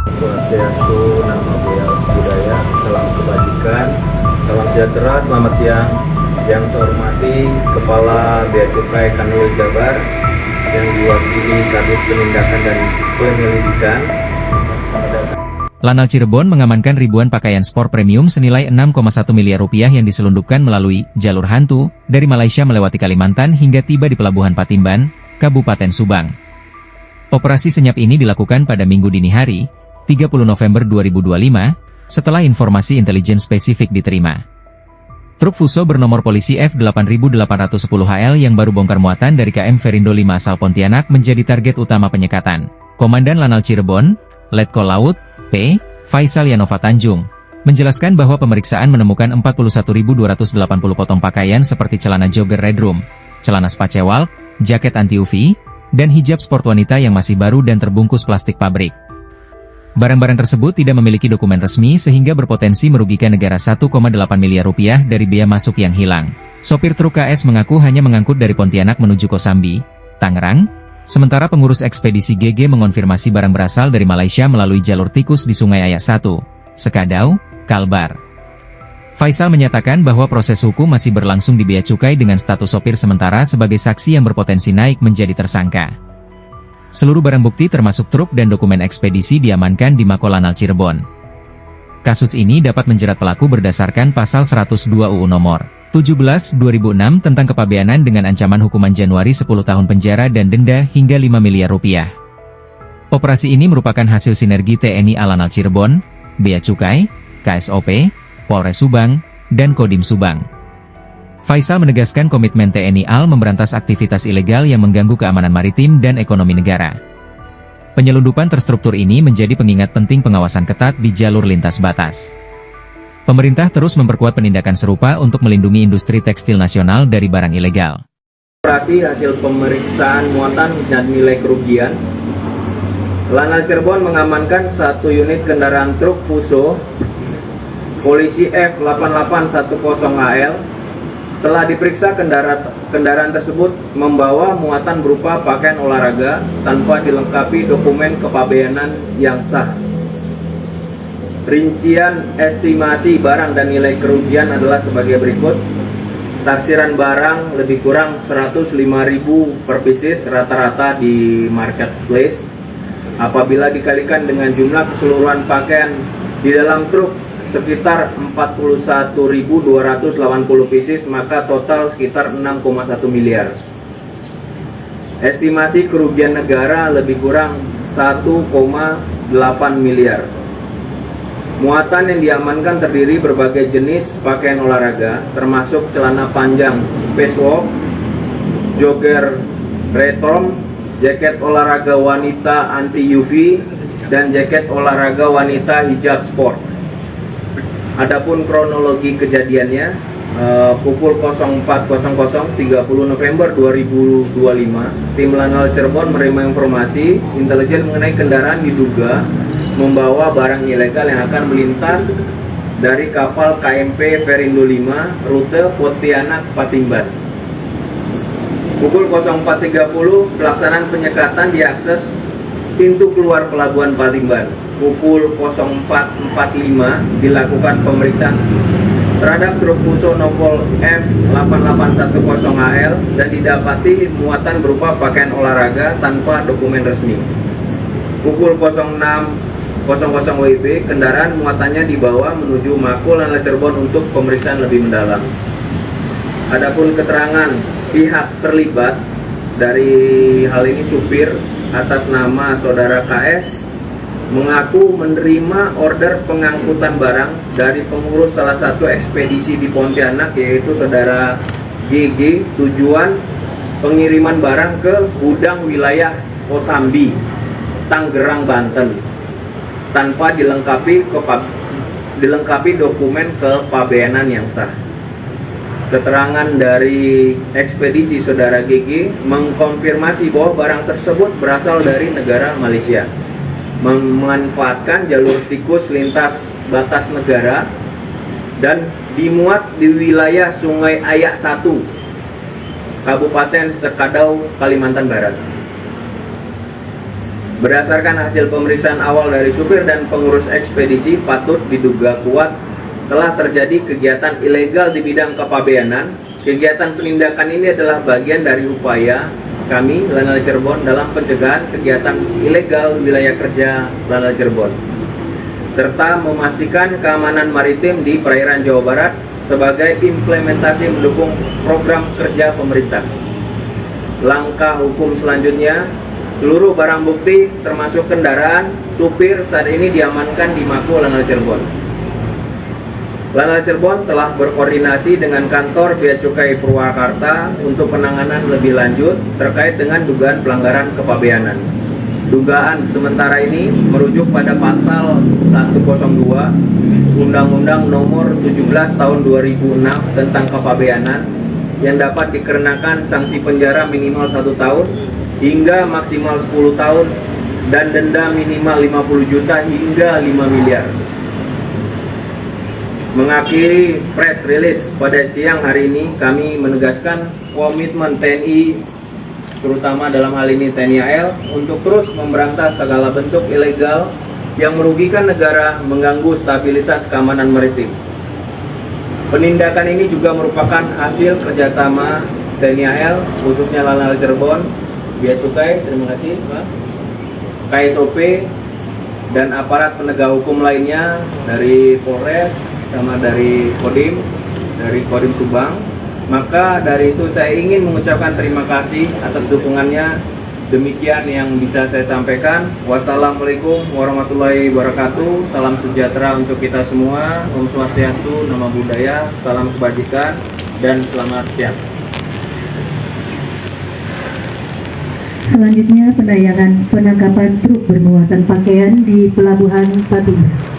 Swastiastu, Namo Buddhaya, salam kebajikan, salam sejahtera, selamat siang. Yang saya hormati Kepala Bea Cukai Kanwil Jabar yang diwakili Kabid Penindakan dan Penyelidikan. Lanal Cirebon mengamankan ribuan pakaian sport premium senilai 6,1 miliar rupiah yang diselundupkan melalui jalur hantu dari Malaysia melewati Kalimantan hingga tiba di Pelabuhan Patimban, Kabupaten Subang. Operasi senyap ini dilakukan pada Minggu dini hari, 30 November 2025, setelah informasi intelijen spesifik diterima. Truk Fuso bernomor polisi F8810HL yang baru bongkar muatan dari KM Verindo 5 asal Pontianak menjadi target utama penyekatan. Komandan Lanal Cirebon, Letkol Laut P. Faisal Yanova Tanjung, menjelaskan bahwa pemeriksaan menemukan 41.280 potong pakaian seperti celana jogger Red Room, celana spacewal, jaket anti-UV, dan hijab sport wanita yang masih baru dan terbungkus plastik pabrik. Barang-barang tersebut tidak memiliki dokumen resmi sehingga berpotensi merugikan negara 1,8 miliar rupiah dari bea masuk yang hilang. Sopir truk KS mengaku hanya mengangkut dari Pontianak menuju Kosambi, Tangerang, sementara pengurus ekspedisi GG mengonfirmasi barang berasal dari Malaysia melalui jalur tikus di Sungai Ayak 1, Sekadau, Kalbar. Faisal menyatakan bahwa proses hukum masih berlangsung di Bea Cukai dengan status sopir sementara sebagai saksi yang berpotensi naik menjadi tersangka. Seluruh barang bukti termasuk truk dan dokumen ekspedisi diamankan di Mako Lanal Cirebon. Kasus ini dapat menjerat pelaku berdasarkan pasal 102 UU nomor 17/2006 tentang kepabeanan dengan ancaman hukuman Januari 10 tahun penjara dan denda hingga 5 miliar rupiah. Operasi ini merupakan hasil sinergi TNI Lanal Cirebon, Bea Cukai, KSOP, Polres Subang, dan Kodim Subang. Faisal menegaskan komitmen TNI AL memberantas aktivitas ilegal yang mengganggu keamanan maritim dan ekonomi negara. Penyelundupan terstruktur ini menjadi pengingat penting pengawasan ketat di jalur lintas batas. Pemerintah terus memperkuat penindakan serupa untuk melindungi industri tekstil nasional dari barang ilegal. Operasi hasil pemeriksaan muatan dan nilai kerugian. Lanal Cirebon mengamankan satu unit kendaraan truk Fuso polisi F8810HL. Setelah diperiksa, kendaraan tersebut membawa muatan berupa pakaian olahraga tanpa dilengkapi dokumen kepabeanan yang sah. Rincian estimasi barang dan nilai kerugian adalah sebagai berikut. Taksiran barang lebih kurang 105.000 per pieces rata-rata di marketplace. Apabila dikalikan dengan jumlah keseluruhan pakaian di dalam truk sekitar 41.280 pieces, maka total sekitar 6,1 miliar. Estimasi kerugian negara lebih kurang 1,8 miliar. Muatan yang diamankan terdiri berbagai jenis pakaian olahraga, termasuk celana panjang spacewalk, jogger retrom, jaket olahraga wanita anti-UV, dan jaket olahraga wanita hijab sport. Adapun kronologi kejadiannya, pukul 04.00 30 November 2025, tim Lanal Cirebon menerima informasi intelijen mengenai kendaraan diduga membawa barang ilegal yang akan melintas dari kapal KMP Verindo 5 rute Pontianak Patimban. Pukul 04.30 pelaksanaan penyekatan di akses pintu keluar Pelabuhan Patimban. Pukul 04.45 dilakukan pemeriksaan terhadap truk Fuso nomor F8810HL dan didapati muatan berupa pakaian olahraga tanpa dokumen resmi. Pukul 06.00 WIB, kendaraan muatannya dibawa menuju Mako Lanal Cirebon untuk pemeriksaan lebih mendalam. Adapun keterangan pihak terlibat dari hal ini, supir atas nama saudara KS mengaku menerima order pengangkutan barang dari pengurus salah satu ekspedisi di Pontianak, yaitu saudara GG, tujuan pengiriman barang ke gudang wilayah Kosambi, Tangerang, Banten, tanpa dilengkapi dokumen kepabeanan yang sah. Keterangan dari ekspedisi saudara GG mengkonfirmasi bahwa barang tersebut berasal dari negara Malaysia, memanfaatkan jalur tikus lintas batas negara dan dimuat di wilayah Sungai Ayak 1, Kabupaten Sekadau, Kalimantan Barat. Berdasarkan hasil pemeriksaan awal dari supir dan pengurus ekspedisi, patut diduga kuat telah terjadi kegiatan ilegal di bidang kepabeanan. Kegiatan penindakan ini adalah bagian dari upaya kami, Lanal Cirebon, dalam pencegahan kegiatan ilegal wilayah kerja Lanal Cirebon, serta memastikan keamanan maritim di perairan Jawa Barat sebagai implementasi mendukung program kerja pemerintah. Langkah hukum selanjutnya, seluruh barang bukti termasuk kendaraan supir saat ini diamankan di Mako Lanal Cirebon. Lanal Cirebon telah berkoordinasi dengan kantor Bea Cukai Purwakarta untuk penanganan lebih lanjut terkait dengan dugaan pelanggaran kepabeanan. Dugaan sementara ini merujuk pada pasal 102 Undang-Undang Nomor 17 Tahun 2006 tentang kepabeanan yang dapat dikenakan sanksi penjara minimal 1 tahun hingga maksimal 10 tahun dan denda minimal 50 juta hingga 5 miliar. Mengakhiri press release pada siang hari ini, kami menegaskan komitmen TNI, terutama dalam hal ini TNI AL, untuk terus memberantas segala bentuk ilegal yang merugikan negara, mengganggu stabilitas keamanan maritim. Penindakan ini juga merupakan hasil kerjasama TNI AL, khususnya Lanal Cirebon, Bea Cukai, terima kasih Pak, KSOP, dan aparat penegak hukum lainnya dari Polres, sama dari Kodim Subang. Maka dari itu saya ingin mengucapkan terima kasih atas dukungannya. Demikian yang bisa saya sampaikan. Wassalamualaikum warahmatullahi wabarakatuh. Salam sejahtera untuk kita semua. Om Swastiastu, Namo Buddhaya, salam kebajikan, dan selamat siang. Selanjutnya pendayangan penangkapan truk bermuatan pakaian di Pelabuhan Patibang.